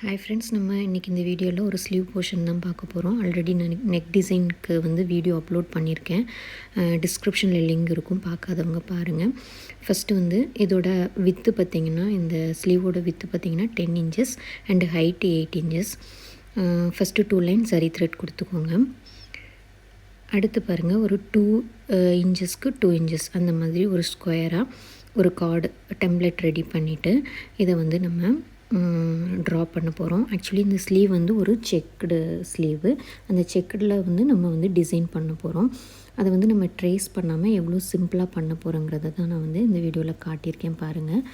Hi friends, நம்ம இன்றைக்கி இந்த வீடியோவில் ஒரு ஸ்லீவ் போர்ஷன் தான் பார்க்க போகிறோம். ஆல்ரெடி நான் நெக் டிசைனுக்கு வீடியோ அப்லோட் பண்ணியிருக்கேன். டிஸ்கிரிப்ஷனில் லிங்க் இருக்கும், பார்க்காதவங்க பாருங்கள். ஃபஸ்ட்டு இதோட வித்து பார்த்திங்கன்னா, இந்த ஸ்லீவோட வித்து பார்த்திங்கன்னா 10 inches and height 8 inches. First 2 line சரி த்ரெட் கொடுத்துக்கோங்க. அடுத்து பாருங்கள், ஒரு 2 இன்ச்சஸ்க்கு 2 இன்ச்சஸ் அந்த மாதிரி ஒரு ஸ்கொயராக ஒரு கார்டு டெம்ப்ளேட் ரெடி பண்ணிவிட்டு இதை நம்ம ட்ரா பண்ண போகிறோம். ஆக்சுவலி இந்த ஸ்லீவ் ஒரு செக்குடு ஸ்லீவு. அந்த செக்குடில் நம்ம டிசைன் பண்ண போகிறோம். அதை நம்ம ட்ரேஸ் பண்ணாமல் எவ்வளோ சிம்பிளாக பண்ண போகிறோங்கிறத தான் நான் இந்த வீடியோவில் காட்டியிருக்கேன் பாருங்கள்.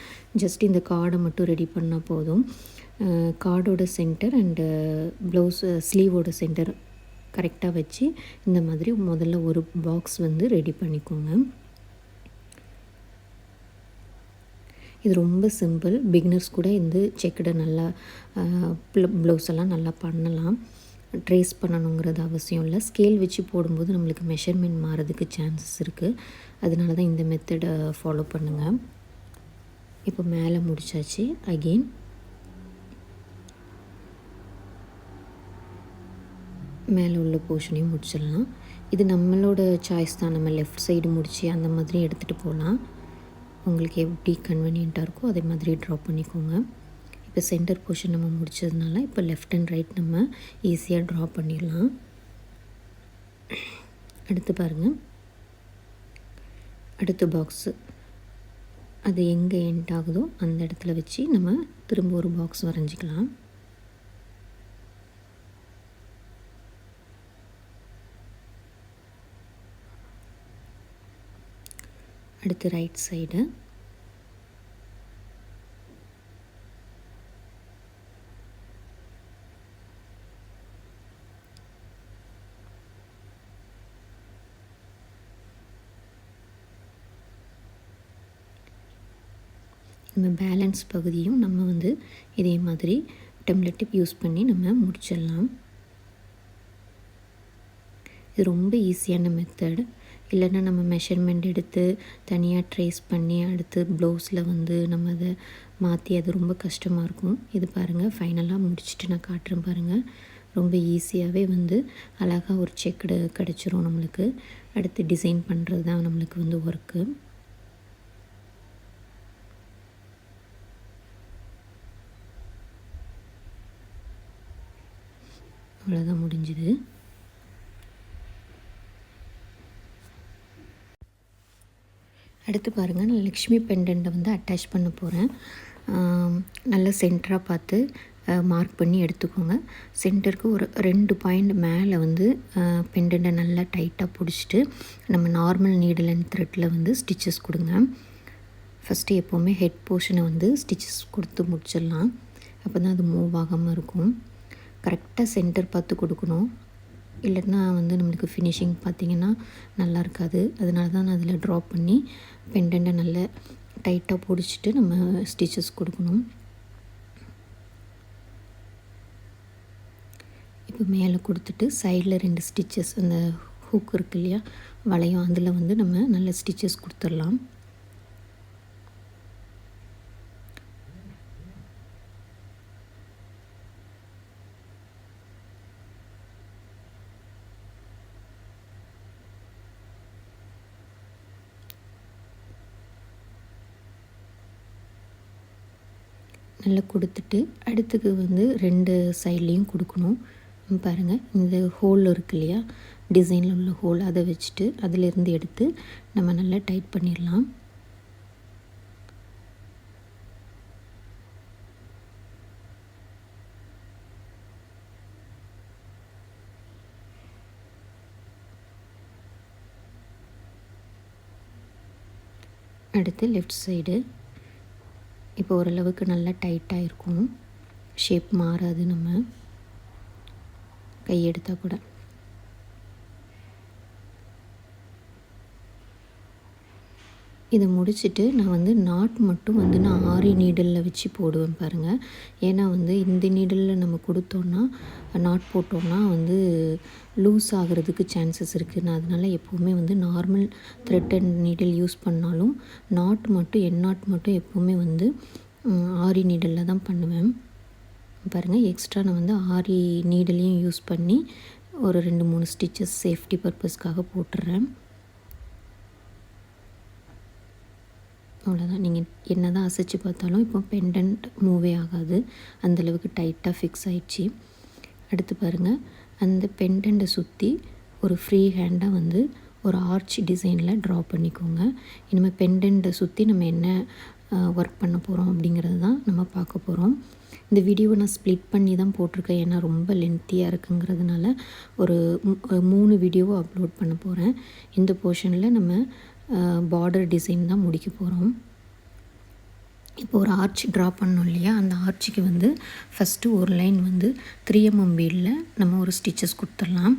ஜஸ்ட் இந்த கார்டை மட்டும் ரெடி பண்ணால் போதும். கார்டோட சென்டர் அண்டு ப்ளவுஸ் ஸ்லீவோட சென்டர் கரெக்டாக வச்சு இந்த மாதிரி முதல்ல ஒரு பாக்ஸ் ரெடி பண்ணிக்கோங்க. இது ரொம்ப சிம்பிள். பிகினர்ஸ் கூட இந்த செக்குடை நல்லா ப்ளவுஸ் எல்லாம் நல்லா பண்ணலாம். ட்ரேஸ் பண்ணணுங்கிறது அவசியம் இல்லை. ஸ்கேல் வச்சு போடும்போது நம்மளுக்கு மெஷர்மெண்ட் மாறதுக்கு சான்சஸ் இருக்குது. அதனால தான் இந்த மெத்தடை ஃபாலோ பண்ணுங்கள். இப்போ மேலே முடிச்சாச்சு. அகெயின் மேலே உள்ள போர்ஷனையும் முடிச்சிடலாம். இது நம்மளோட சாய்ஸ் தான். நம்ம லெஃப்ட் சைடு முடித்து அந்த மாதிரி எடுத்துகிட்டு போகலாம். உங்களுக்கு எப்படி கன்வீனியண்ட்டாக இருக்கோ அதே மாதிரி ட்ரா பண்ணிக்கோங்க. இப்போ சென்டர் போர்ஷன் நம்ம முடித்ததுனால இப்போ லெஃப்ட் அண்ட் ரைட் நம்ம ஈஸியாக ட்ரா பண்ணிடலாம். அடுத்து பாருங்கள், அடுத்த பாக்ஸு அது எங்கே எண்ட் ஆகுதோ அந்த இடத்துல வச்சு நம்ம திரும்ப ஒரு பாக்ஸ் வரைஞ்சிக்கலாம். அடுத்து ரைட் சைடு நம்ம பேலன்ஸ் பகுதியும் நம்ம இதே மாதிரி டெம்ப்ளேட் யூஸ் பண்ணி நம்ம முடிச்சிடலாம். இது ரொம்ப ஈஸியான மெத்தட். இல்லைன்னா நம்ம மெஷர்மெண்ட் எடுத்து தனியாக ட்ரேஸ் பண்ணி அடுத்து ப்ளவுஸில் நம்ம அதை மாற்றி அது ரொம்ப கஷ்டமாக இருக்கும். இது பாருங்கள், ஃபைனலாக முடிச்சுட்டு நான் காட்டுறேன் பாருங்கள். ரொம்ப ஈஸியாகவே அழகாக ஒரு செக்குடு கிடச்சிரும் நம்மளுக்கு. அடுத்து டிசைன் பண்ணுறது தான் நம்மளுக்கு ஒர்க்கு. அவ்வளோதான், முடிஞ்சுது. அடுத்து பாருங்கள், நான் லக்ஷ்மி பெண்டண்ட்டை அட்டாச் பண்ண போகிறேன். நல்லா சென்டராக பார்த்து மார்க் பண்ணி எடுத்துக்கோங்க. சென்டருக்கு ஒரு 2 பாயிண்ட் மேலே பெண்டண்ட்டை நல்லா டைட்டாக பிடிச்சிட்டு நம்ம நார்மல் நீடில் அண்ட் த்ரெட்டில் ஸ்டிச்சஸ் கொடுங்க. ஃபஸ்ட்டு எப்போவுமே ஹெட் போர்ஷனை ஸ்டிச்சஸ் கொடுத்து முடிச்சிடலாம். அப்போ தான் அது மூவ் ஆகாமல் இருக்கும். கரெக்டாக சென்டர் பார்த்து கொடுக்கணும். இல்லைன்னா நம்மளுக்கு ஃபினிஷிங் பார்த்திங்கன்னா நல்லா இருக்காது. அதனால தான் நான் அதில் ட்ரா பண்ணி பெண்டண்ட்டை நல்லா டைட்டாக பிடிச்சிட்டு நம்ம ஸ்டிச்சஸ் கொடுக்கணும். இப்போ மேலே கொடுத்துட்டு சைடில் 2 ஸ்டிச்சஸ், அந்த ஹூக் இருக்கு இல்லையா, வளையம், அதில் நம்ம நல்ல ஸ்டிச்சஸ் கொடுத்துடலாம். நல்லா கொடுத்துட்டு அடுத்துக்கு 2 சைட்லேயும் கொடுக்கணும். பாருங்கள், இந்த ஹோல் இருக்கு இல்லையா, டிசைனில் உள்ள ஹோல், அதை வச்சுட்டு அதிலேருந்து எடுத்து நம்ம நல்லா டைட் பண்ணிடலாம். அடுத்து லெஃப்ட் சைடு இப்போ ஓரளவுக்கு நல்லா டைட்டாக இருக்கும். ஷேப் மாறாது நம்ம கையெடுத்தால் கூட. இதை முடிச்சுட்டு நான் நாட் மட்டும் நான் ஆரி நீடலில் வச்சு போடுவேன் பாருங்கள். ஏன்னா இந்த நீடலில் நம்ம கொடுத்தோன்னா நாட் போட்டோன்னா லூஸ் ஆகிறதுக்கு சான்சஸ் இருக்குது. நான் அதனால் எப்போவுமே normal thread and needle use பண்ணாலும் நாட் மட்டும் என் நாட் மட்டும் எப்போவுமே ஆரி நீடலில் தான் பண்ணுவேன். பாருங்கள், எக்ஸ்ட்ரா நான் வந்து ஆரி நீடலையும் யூஸ் பண்ணி ஒரு 2-3 ஸ்டிச்சஸ் சேஃப்டி பர்பஸ்க்காக போட்டுடுறேன். அவ்வளோதான். நீங்கள் என்ன தான் அசைச்சு பார்த்தாலும் இப்போ பெண்டன்ட் மூவே ஆகாது, அந்தளவுக்கு டைட்டாக ஃபிக்ஸ் ஆயிடுச்சு. அடுத்து பாருங்கள், அந்த பெண்டண்ட்டை சுற்றி ஒரு ஃப்ரீ ஹேண்டாக வந்து ஒரு ஆர்ச் டிசைனில் ட்ரா பண்ணிக்கோங்க. இனிமேல் பெண்டண்ட்டை சுற்றி நம்ம என்ன ஒர்க் பண்ண போகிறோம் அப்படிங்கிறது தான் நம்ம பார்க்க போகிறோம். இந்த வீடியோவை நான் ஸ்ப்ளிட் பண்ணி தான் போட்டிருக்கேன், ஏன்னா ரொம்ப லென்த்தியாக இருக்குங்கிறதுனால ஒரு 3 வீடியோவை அப்லோட் பண்ண போகிறேன். இந்த போர்ஷனில் நம்ம பார்டர் டிசைன் தான் முடிக்க போகிறோம். இப்போ ஒரு ஆர்ச் ட்ரா பண்ணோம் இல்லையா, அந்த ஆர்ச்சுக்கு வந்து ஃபஸ்ட்டு ஒரு லைன் வந்து 3mm பீடில் நம்ம ஒரு ஸ்டிச்சஸ் கொடுத்துடலாம்.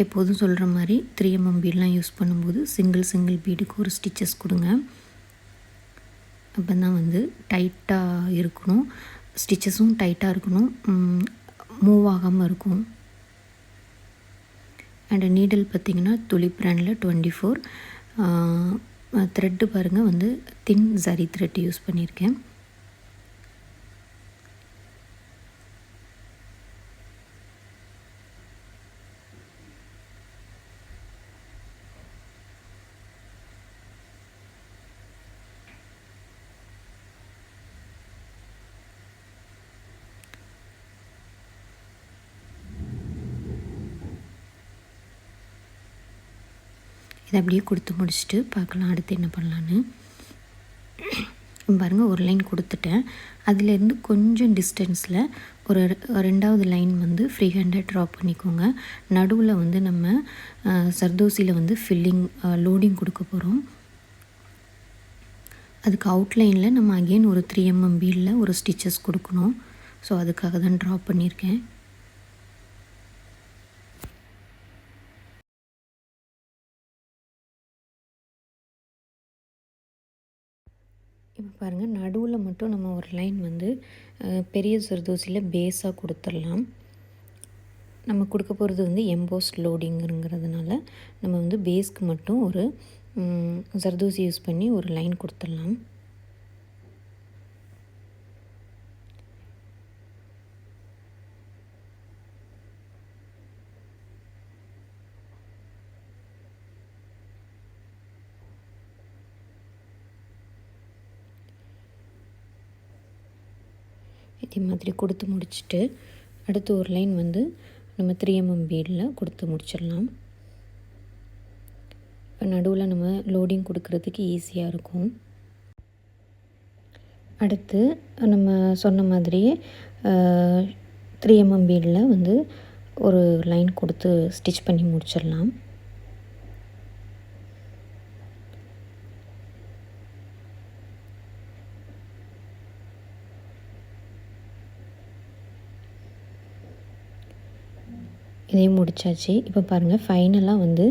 எப்போதும் சொல்கிற மாதிரி 3mm பீடெலாம் யூஸ் பண்ணும்போது சிங்கிள் பீடுக்கு ஒரு ஸ்டிச்சஸ் கொடுங்க. அப்போ தான் வந்து டைட்டாக இருக்கணும், ஸ்டிச்சஸும் டைட்டாக இருக்கணும், மூவ் ஆகாமல் இருக்கும். அண்ட் நீடல் பார்த்திங்கன்னா துளி பிராண்டில் 24. த்ரெட்டு பாருங்கள், வந்து தின் ஜரி த்ரெட் யூஸ் பண்ணியிருக்கேன். இதை அப்படியே கொடுத்து முடிச்சுட்டு பார்க்கலாம் அடுத்து என்ன பண்ணலான்னு. பாருங்கள், ஒரு லைன் கொடுத்துட்டேன். அதிலேருந்து கொஞ்சம் டிஸ்டன்ஸில் ஒரு 2வது லைன் வந்து ஃப்ரீ ஹேண்டாக ட்ரா பண்ணிக்கோங்க. நடுவில் வந்து நம்ம சர்தோசியில் வந்து ஃபில்லிங் லோடிங் கொடுக்க போகிறோம். அதுக்கு அவுட்லைனில் நம்ம அகெயின் ஒரு 3mm பீடில் ஒரு ஸ்டிச்சஸ் கொடுக்கணும். ஸோ அதுக்காக தான் ட்ரா பண்ணியிருக்கேன். இப்போ பாருங்கள், நடுவில் மட்டும் நம்ம ஒரு லைன் வந்து பெரிய சர்தோசியில் பேஸாக கொடுத்துடலாம். நம்ம கொடுக்க போகிறது வந்து எம்போஸ்ட் லோடிங்கிறதுனால நம்ம வந்து பேஸ்க்கு மட்டும் ஒரு சர்தோசி யூஸ் பண்ணி ஒரு லைன் கொடுத்துடலாம். இதே மாதிரி கொடுத்து முடிச்சுட்டு அடுத்து ஒரு லைன் வந்து நம்ம 3mm பீடில் கொடுத்து முடிச்சிடலாம். இப்போ நடுவில் நம்ம லோடிங் கொடுக்கறதுக்கு ஈஸியாக இருக்கும். அடுத்து நம்ம சொன்ன மாதிரியே 3mm பீடில் வந்து ஒரு லைன் கொடுத்து ஸ்டிச் பண்ணி முடிச்சிடலாம். இதையும் முடித்தாச்சு. இப்போ பாருங்கள், ஃபைனலாக வந்து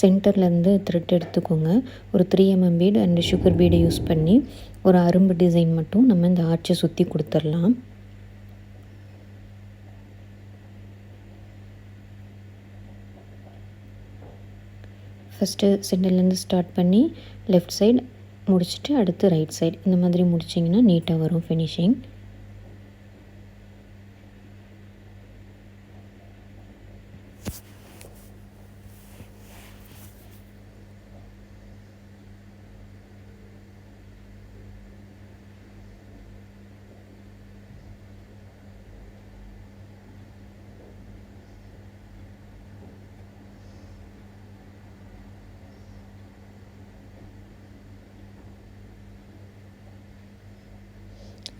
சென்டர்லேருந்து த்ரெட் எடுத்துக்கோங்க. ஒரு 3mm பீடு அண்டு சுகர் பீடை யூஸ் பண்ணி ஒரு அரும்பு டிசைன் மட்டும் நம்ம இந்த ஆர்ச்சை சுற்றி கொடுத்துடலாம். ஃபஸ்ட்டு சென்டர்லேருந்து ஸ்டார்ட் பண்ணி லெஃப்ட் சைடு முடிச்சுட்டு அடுத்து ரைட் சைடு இந்த மாதிரி முடிச்சிங்கன்னா நீட்டாக வரும் ஃபினிஷிங்.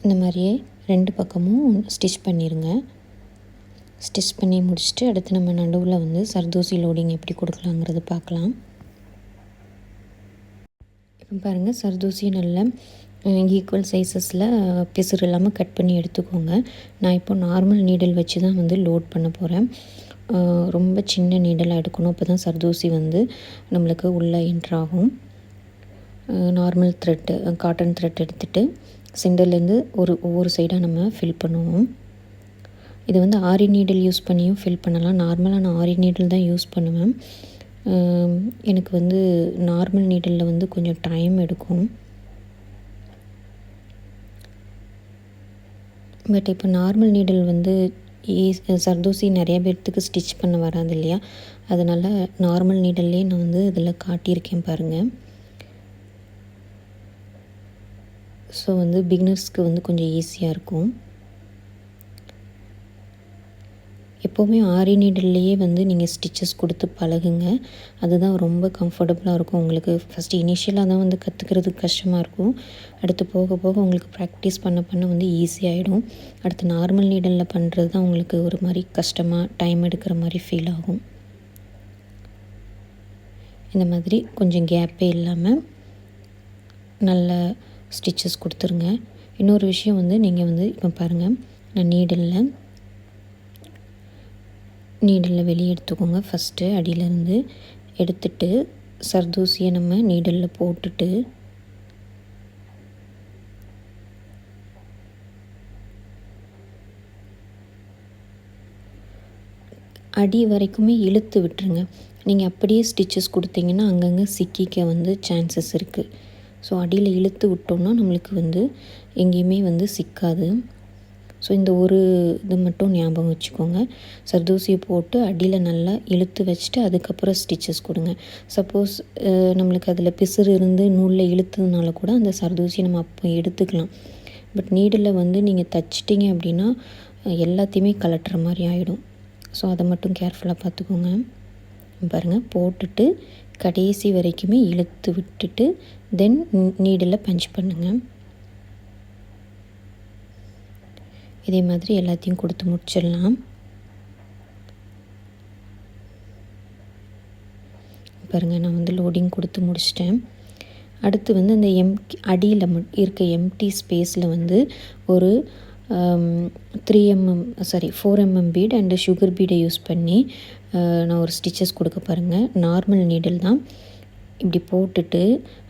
இந்த மாதிரியே 2 பக்கமும் ஸ்டிச் பண்ணிடுங்க. ஸ்டிச் பண்ணி முடிச்சுட்டு அடுத்து நம்ம நடுவில் வந்து சர்தோசி லோடிங் எப்படி கொடுக்கலாங்கிறது பார்க்கலாம். இப்போ பாருங்கள், சர்தோசி நல்ல ஈக்குவல் சைஸஸில் பிசுறு இல்லாமல் கட் பண்ணி எடுத்துக்கோங்க. நான் இப்போ நார்மல் நீடல் வச்சு தான் வந்து லோட் பண்ண போகிறேன். ரொம்ப சின்ன நீடலாக எடுக்கணும், அப்போ தான் சர்தோசி வந்து நம்மளுக்கு உள்ளே என்ட்ராகும். நார்மல் த்ரெட்டு காட்டன் த்ரெட் எடுத்துகிட்டு சென்டர்லேருந்து ஒவ்வொரு சைடாக நம்ம ஃபில் பண்ணுவோம். இது வந்து ஆரி நீடில் யூஸ் பண்ணியும் ஃபில் பண்ணலாம். நார்மலாக நான் ஆரி நீடில் தான் யூஸ் பண்ணுவேன். எனக்கு வந்து நார்மல் நீடிலில் வந்து கொஞ்சம் டைம் எடுக்கும். பட் இப்போ நார்மல் நீடில் வந்து சர்தோசி நிறைய பேர்த்துக்கு ஸ்டிச் பண்ண வராது இல்லையா, அதனால் நார்மல் நீடல்லே நான் வந்து இதில் காட்டியிருக்கேன் பாருங்கள். ஸோ வந்து பிகினர்ஸ்க்கு வந்து கொஞ்சம் ஈஸியாக இருக்கும். எப்போவுமே ஆரி நீடல்லையே வந்து நீங்கள் ஸ்டிச்சஸ் கொடுத்து பழகுங்க. அதுதான் ரொம்ப கம்ஃபர்டபுளாக இருக்கும் உங்களுக்கு. ஃபஸ்ட்டு இனிஷியலாக தான் வந்து கற்றுக்கிறதுக்கு கஷ்டமாக இருக்கும். அடுத்து போக போக உங்களுக்கு ப்ராக்டிஸ் பண்ண பண்ண வந்து ஈஸியாகிடும். அடுத்து நார்மல் நீடலில் பண்ணுறது தான் உங்களுக்கு ஒரு மாதிரி கஷ்டமாக டைம் எடுக்கிற மாதிரி ஃபீல் ஆகும். இந்த மாதிரி கொஞ்சம் கேப்பே இல்லாமல் நல்ல ஸ்டிச்சஸ் கொடுத்துருங்க. இன்னொரு விஷயம் வந்து நீங்கள் வந்து இப்போ பாருங்கள், நான் நீடலில் வெளியே எடுத்துக்கோங்க. ஃபஸ்ட்டு அடியிலேருந்து எடுத்துட்டு சர்தூசியை நம்ம நீடலில் போட்டுட்டு அடி வரைக்குமே இழுத்து விட்டுருங்க. நீங்கள் அப்படியே ஸ்டிச்சஸ் கொடுத்தீங்கன்னா அங்கங்கே சிக்கிக்க வந்து சான்சஸ் இருக்குது. ஸோ அடியில் இழுத்து விட்டோம்னா நம்மளுக்கு வந்து எங்கேயுமே வந்து சிக்காது. ஸோ இந்த ஒரு இது மட்டும் ஞாபகம் வச்சுக்கோங்க. சர்தூசியை போட்டு அடியில் நல்லா இழுத்து வச்சுட்டு அதுக்கப்புறம் ஸ்டிச்சஸ் கொடுங்க. சப்போஸ் நம்மளுக்கு அதில் பிசுறு இருந்து நூலில் இழுத்ததுனால கூட அந்த சர்தூசியை நம்ம அப்போ எடுத்துக்கலாம். பட் நீடில் வந்து நீங்கள் தைச்சிட்டிங்க அப்படின்னா எல்லாத்தையுமே கலட்டுற மாதிரி ஆகிடும். ஸோ அதை மட்டும் கேர்ஃபுல்லாக பார்த்துக்கோங்க. பாருங்கள், போட்டுட்டு கடைசி வரைக்குமே இழுத்து விட்டுட்டு தென் நீடில் பஞ்ச் பண்ணுங்கள். இதே மாதிரி எல்லாத்தையும் கொடுத்து முடிச்சிடலாம். பாருங்கள், நான் வந்து லோடிங் கொடுத்து முடிச்சிட்டேன். அடுத்து வந்து அந்த அடியில் இருக்க எம்டி ஸ்பேஸில் வந்து ஒரு 4 mm பீட் அண்டு சுகர் பீடை யூஸ் பண்ணி நான் ஒரு ஸ்டிச்சஸ் கொடுக்க பாருங்கள். நார்மல் நீடில் தான். இப்படி போட்டுட்டு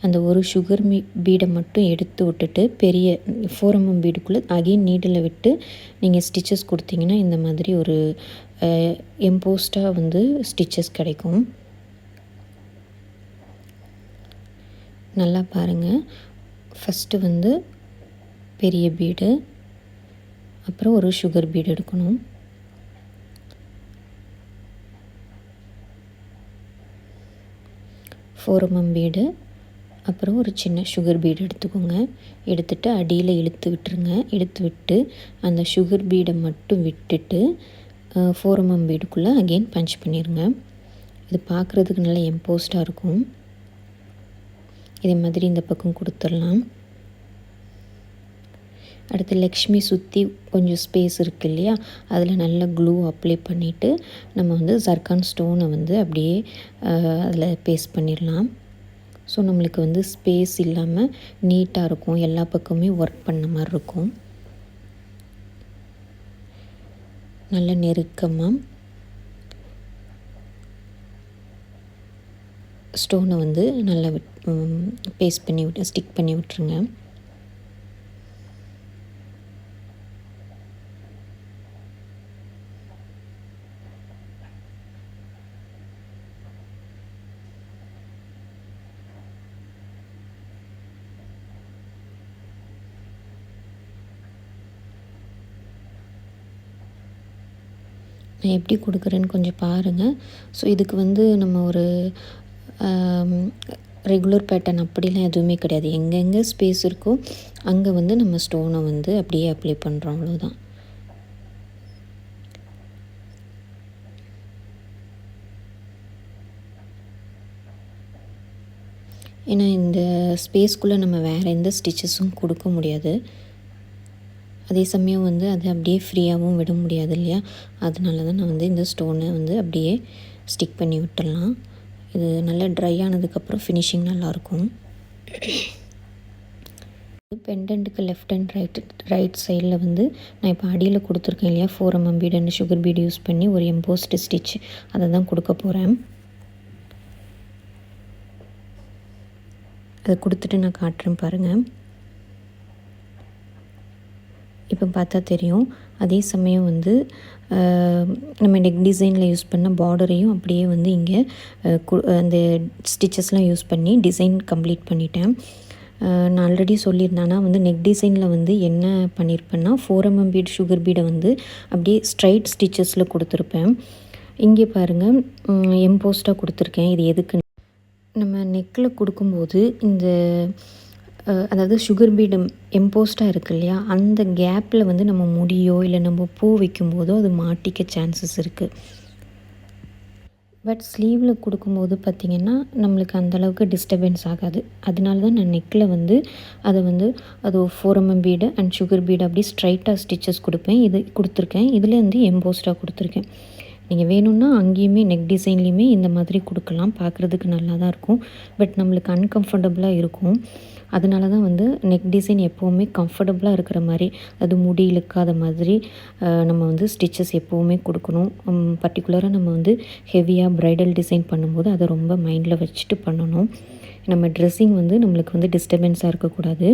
அந்த ஒரு சுகர் பீடை மட்டும் எடுத்து விட்டுட்டு பெரிய 4 mm பீடுக்குள்ளே அகைன் நீடில் விட்டு நீங்கள் ஸ்டிச்சஸ் கொடுத்தீங்கன்னா இந்த மாதிரி ஒரு எம்போஸ்டாக வந்து ஸ்டிச்சஸ் கிடைக்கும். நல்லா பாருங்கள். ஃபஸ்ட்டு வந்து பெரிய பீடு, அப்புறம் ஒரு சுகர் பீடு எடுக்கணும். ஃபோர் எம்எம் பீடு, அப்புறம் ஒரு சின்ன சுகர் பீடு எடுத்துக்கோங்க. எடுத்துகிட்டு அடியில் இழுத்து விட்டுருங்க. இழுத்து விட்டு அந்த சுகர் பீடை மட்டும் விட்டுட்டு 4 mm பீடுக்குள்ளே அகெயின் பஞ்ச் பண்ணிடுங்க. இது பார்க்குறதுக்கு நல்லா எம்போஸ்டாக இருக்கும். இதே மாதிரி இந்த பக்கம் கொடுத்துடலாம். அடுத்து லக்ஷ்மி சுற்றி கொஞ்சம் ஸ்பேஸ் இருக்குது இல்லையா, அதில் நல்ல க்ளூ அப்ளை பண்ணிவிட்டு நம்ம வந்து ஜர்கான் ஸ்டோனை வந்து அப்படியே அதில் பேஸ்ட் பண்ணிடலாம். ஸோ நம்மளுக்கு வந்து ஸ்பேஸ் இல்லாமல் நீட்டாக இருக்கும், எல்லா பக்கமே ஒர்க் பண்ண மாதிரி இருக்கும். நல்ல நெருக்கமாக ஸ்டோனை வந்து நல்லா பேஸ்ட் பண்ணி விட்டு ஸ்டிக் பண்ணி விட்டுருங்க. நான் எப்படி கொடுக்குறேன்னு கொஞ்சம் பாருங்கள். ஸோ இதுக்கு வந்து நம்ம ஒரு ரெகுலர் பேட்டர்ன் அப்படிலாம் எதுவுமே கிடையாது. எங்கெங்கே ஸ்பேஸ் இருக்கோ அங்கே வந்து நம்ம ஸ்டோனை வந்து அப்படியே அப்ளை பண்ணுறோம், அவ்வளோதான். ஏன்னா இந்த ஸ்பேஸ்க்குள்ளே நம்ம வேறு எந்த ஸ்டிச்சஸும் கொடுக்க முடியாது. அதே சமயம் வந்து அது அப்படியே ஃப்ரீயாகவும் விட முடியாது இல்லையா, அதனால தான் நான் வந்து இந்த ஸ்டோனை வந்து அப்படியே ஸ்டிக் பண்ணி விட்டுடலாம். இது நல்லா ட்ரை ஆனதுக்கப்புறம் ஃபினிஷிங் நல்லாயிருக்கும். பெண்டன்ட்டுக்கு லெஃப்ட் அண்ட் ரைட் சைடில் வந்து நான் இப்போ அடியில் கொடுத்துருக்கேன் இல்லையா, 4 mm bead and sugar bead use பண்ணி ஒரு எம்போஸ்டு ஸ்டிச் அதை தான் கொடுக்க போகிறேன். அதை கொடுத்துட்டு நான் காட்டுறேன் பாருங்கள். இப்போ பார்த்தா தெரியும். அதே சமயம் வந்து நம்ம நெக் டிசைனில் யூஸ் பண்ண பார்டரையும் அப்படியே வந்து இங்கே அந்த ஸ்டிச்சஸ்லாம் யூஸ் பண்ணி டிசைன் கம்ப்ளீட் பண்ணிட்டேன். நான் ஆல்ரெடி சொல்லியிருந்தேன்னா வந்து நெக் டிசைனில் வந்து என்ன பண்ணியிருப்பேன்னா 4mm பீட் சுகர் பீடை வந்து அப்படியே ஸ்ட்ரைட் ஸ்டிச்சஸில் கொடுத்துருப்பேன். இங்கே பாருங்கள் எம்போஸ்டாக கொடுத்துருக்கேன். இது எதுக்கு நம்ம நெக்கில் கொடுக்கும்போது இந்த அதாவது சுகர் பீடு எம்போஸ்டாக இருக்குது இல்லையா, அந்த கேப்பில் வந்து நம்ம முடியோ இல்லை நம்ம பூ வைக்கும்போதோ அது மாட்டிக்க சான்சஸ் இருக்குது. பட் ஸ்லீவில் கொடுக்கும்போது பார்த்திங்கன்னா நம்மளுக்கு அந்தளவுக்கு டிஸ்டர்பன்ஸ் ஆகாது. அதனால தான் நான் நெக்கில் வந்து அதை வந்து அது 4mm bead and sugar bead அப்படியே ஸ்ட்ரைட்டாக ஸ்டிச்சஸ் கொடுப்பேன். இது கொடுத்துருக்கேன். இதில் வந்து எம்போஸ்டாக கொடுத்துருக்கேன். நீங்கள் வேணும்னா அங்கேயுமே நெக் டிசைன்லேயுமே இந்த மாதிரி கொடுக்கலாம். பார்க்குறதுக்கு நல்லா தான் இருக்கும். பட் நம்மளுக்கு அன்கம்ஃபர்டபுளாக இருக்கும். அதனால தான் வந்து நெக் டிசைன் எப்போவுமே கம்ஃபர்டபுளாக இருக்கிற மாதிரி, அது முடி இழுக்காத மாதிரி நம்ம வந்து ஸ்டிச்சஸ் எப்போவுமே கொடுக்கணும். பர்டிகுலராக நம்ம வந்து ஹெவியாக ப்ரைடல் டிசைன் பண்ணும்போது அதை ரொம்ப மைண்டில் வச்சுட்டு பண்ணணும். நம்ம ட்ரெஸ்ஸிங் வந்து நம்மளுக்கு வந்து டிஸ்டர்பன்ஸாக இருக்கக்கூடாது.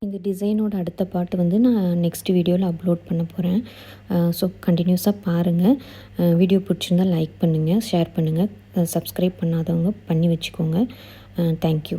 இந்த டிசைனோட அடுத்த பார்ட் வந்து நான் நெக்ஸ்ட் வீடியோவில் அப்லோட் பண்ண போகிறேன். ஸோ கண்டினியூஸாக பாருங்கள். வீடியோ பிடிச்சிருந்தால் லைக் பண்ணுங்கள், ஷேர் பண்ணுங்கள். சப்ஸ்கிரைப் பண்ணாதவங்க பண்ணி வச்சுக்கோங்க. தேங்க்யூ.